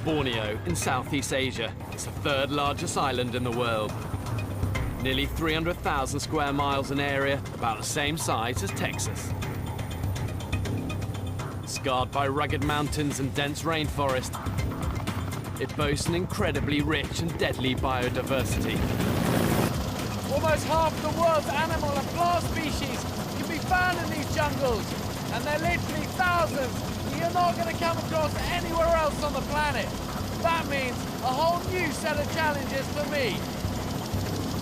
Borneo in Southeast Asia. It's the third largest island in the world. Nearly 300,000 square miles in area, about the same size as Texas. Scarred by rugged mountains and dense rainforest, it boasts an incredibly rich and deadly biodiversity. Almost half the world's animal and plant species can be found in these jungles, and they're literally thousands you're not going to come across anywhere else on the planet. That means a whole new set of challenges for me.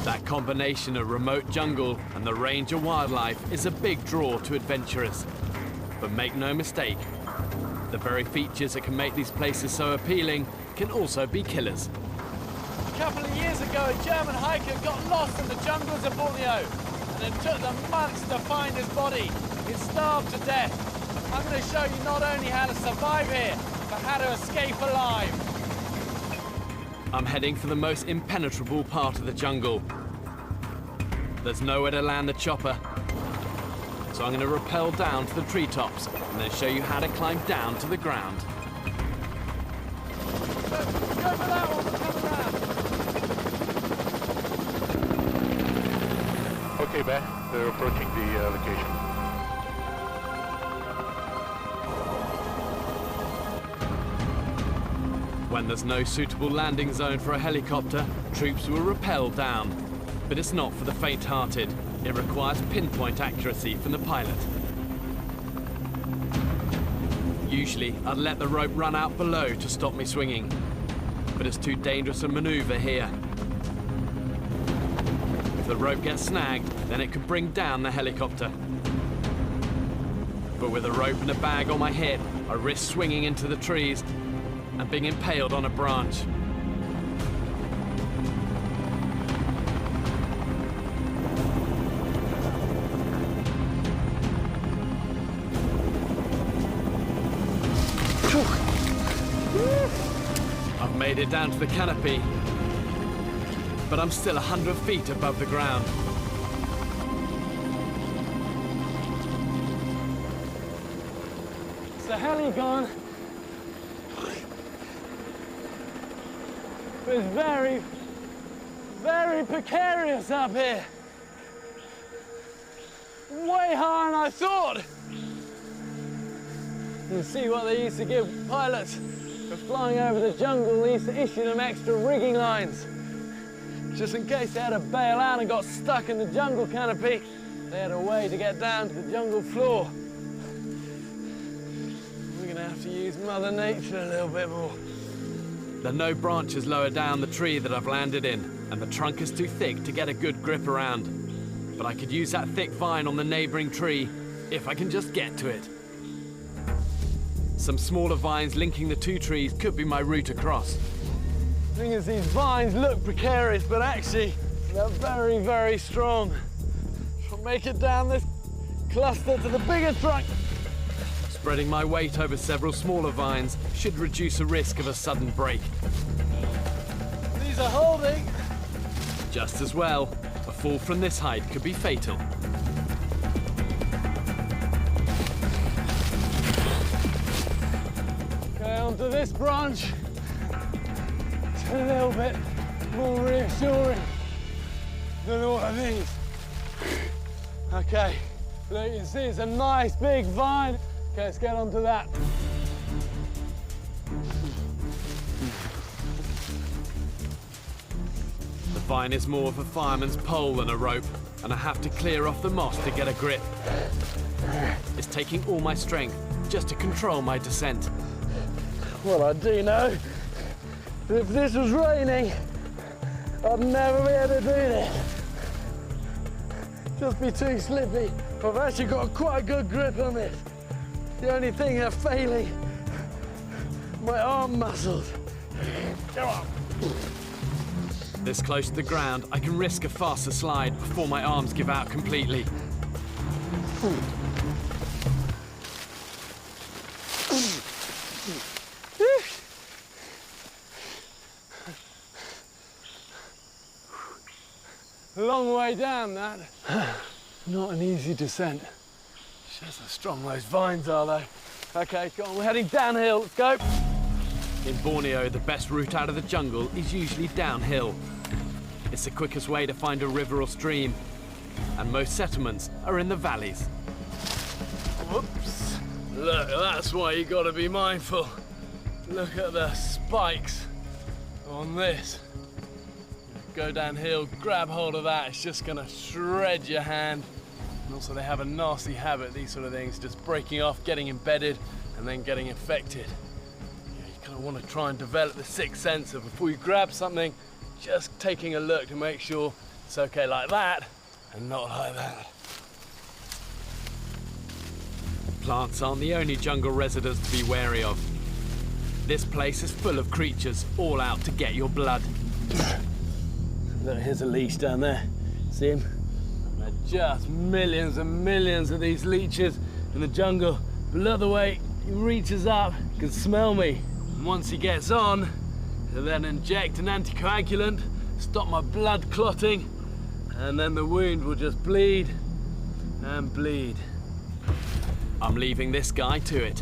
That combination of remote jungle and the range of wildlife is a big draw to adventurers. But make no mistake, the very features that can make these places so appealing can also be killers. A couple of years ago, a German hiker got lost in the jungles of Borneo, and it took them months to find his body. He starved to death. I'm going to show you not only how to survive here, but how to escape alive. I'm heading for the most impenetrable part of the jungle. There's nowhere to land the chopper, so I'm going to rappel down to the treetops and then show you how to climb down to the ground. Go for that one, we'll come around. Okay, Ben, they're approaching the location. When there's no suitable landing zone for a helicopter, troops will rappel down. But it's not for the faint-hearted. It requires pinpoint accuracy from the pilot. Usually, I'd let the rope run out below to stop me swinging. But it's too dangerous a maneuver here. If the rope gets snagged, then it could bring down the helicopter. But with a rope and a bag on my head, I risk swinging into the trees and being impaled on a branch. I've made it down to the canopy, but I'm still 100 feet above the ground. It's the heli gone. It's very, very precarious up here. Way higher than I thought. You see what they used to give pilots for flying over the jungle. They used to issue them extra rigging lines. Just in case they had to bail out and got stuck in the jungle canopy, they had a way to get down to the jungle floor. We're gonna have to use Mother Nature a little bit more. There are no branches lower down the tree that I've landed in, and the trunk is too thick to get a good grip around. But I could use that thick vine on the neighboring tree if I can just get to it. Some smaller vines linking the two trees could be my route across. The thing is, these vines look precarious, but actually, they're very, very strong. I'll make it down this cluster to the bigger trunk. Spreading my weight over several smaller vines should reduce the risk of a sudden break. These are holding. Just as well, a fall from this height could be fatal. Okay, onto this branch. It's a little bit more reassuring than all of these. Okay, look, you can see it's a nice big vine. Okay, let's get onto that. The vine is more of a fireman's pole than a rope, and I have to clear off the moss to get a grip. It's taking all my strength just to control my descent. Well, I do know that if this was raining, I'd never be able to do this. Just be too slippy. I've actually got quite a good grip on this. The only thing that's failing, my arm muscles. Come on. This close to the ground, I can risk a faster slide before my arms give out completely. A long way down, that. Not an easy descent. Shows how strong those vines are, though. Okay, go on, we're heading downhill. Let's go. In Borneo, the best route out of the jungle is usually downhill. It's the quickest way to find a river or stream, and most settlements are in the valleys. Whoops. Look, that's why you gotta be mindful. Look at the spikes on this. Go downhill, grab hold of that, it's just gonna shred your hand. And also they have a nasty habit, these sort of things, just breaking off, getting embedded, and then getting infected. You kind of want to try and develop the sixth sense of before you grab something, just taking a look to make sure it's okay like that, and not like that. Plants aren't the only jungle residents to be wary of. This place is full of creatures, all out to get your blood. Look, here's a leech down there. See him? There are just millions and millions of these leeches in the jungle. But look the way he reaches up, he can smell me. And once he gets on, he'll then inject an anticoagulant, stop my blood clotting, and then the wound will just bleed and bleed. I'm leaving this guy to it.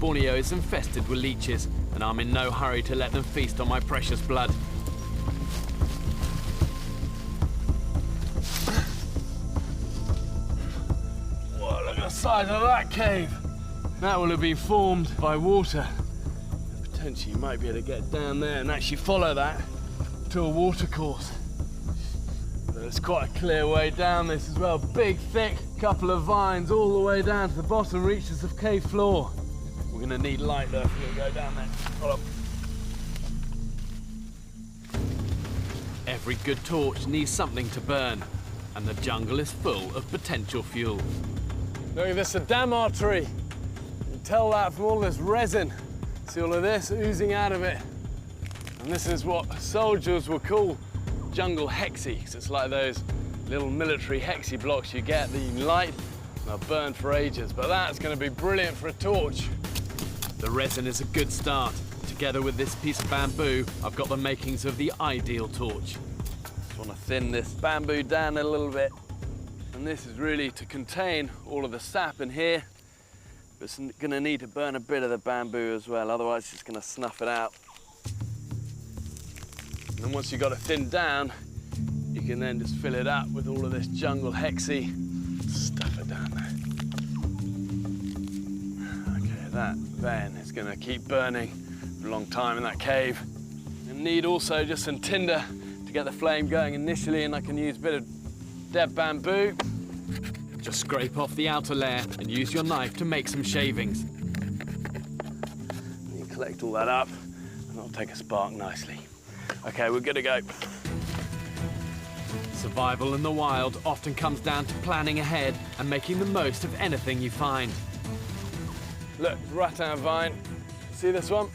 Borneo is infested with leeches, and I'm in no hurry to let them feast on my precious blood. Whoa, look at the size of that cave. That will have been formed by water. Potentially you might be able to get down there and actually follow that to a watercourse. There's quite a clear way down this as well. Big, thick couple of vines all the way down to the bottom reaches of cave floor. We're gonna need light though if we're gonna go down there. Hold up. Every good torch needs something to burn, and the jungle is full of potential fuel. Look at this Adamar tree. You can tell that from all this resin. See all of this oozing out of it. And this is what soldiers will call jungle hexi, because it's like those little military hexi blocks you get that you can light and they'll burn for ages. But that's going to be brilliant for a torch. The resin is a good start. Together with this piece of bamboo, I've got the makings of the ideal torch. Just want to thin this bamboo down a little bit. And this is really to contain all of the sap in here. But it's going to need to burn a bit of the bamboo as well, otherwise it's going to snuff it out. And once you've got it thinned down, you can then just fill it up with all of this jungle hexi. Stuff it down there. Okay, that then is going to keep burning for a long time in that cave. You need also just some tinder to get the flame going initially, and I can use a bit of dead bamboo. Just scrape off the outer layer and use your knife to make some shavings. You collect all that up, and it'll take a spark nicely. Okay, we're good to go. Survival in the wild often comes down to planning ahead and making the most of anything you find. Look, rattan vine. See this one?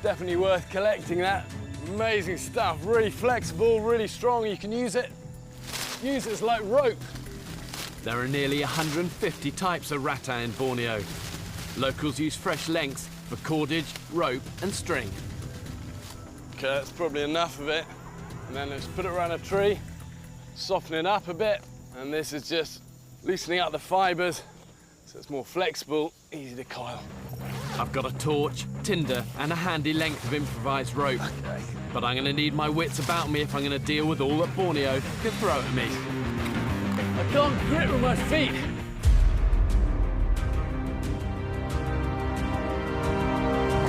Definitely worth collecting that. Amazing stuff, really flexible, really strong. You can use it as like rope. There are nearly 150 types of rattan in Borneo. Locals use fresh lengths for cordage, rope and string. Okay, that's probably enough of it. And then let's put it around a tree, soften it up a bit, and this is just loosening up the fibres so it's more flexible, easy to coil. I've got a torch, tinder, and a handy length of improvised rope. Okay. But I'm gonna need my wits about me if I'm gonna deal with all that Borneo can throw at me. I can't grip with my feet.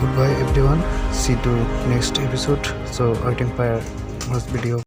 Goodbye everyone, see you to next episode. So waiting for next video.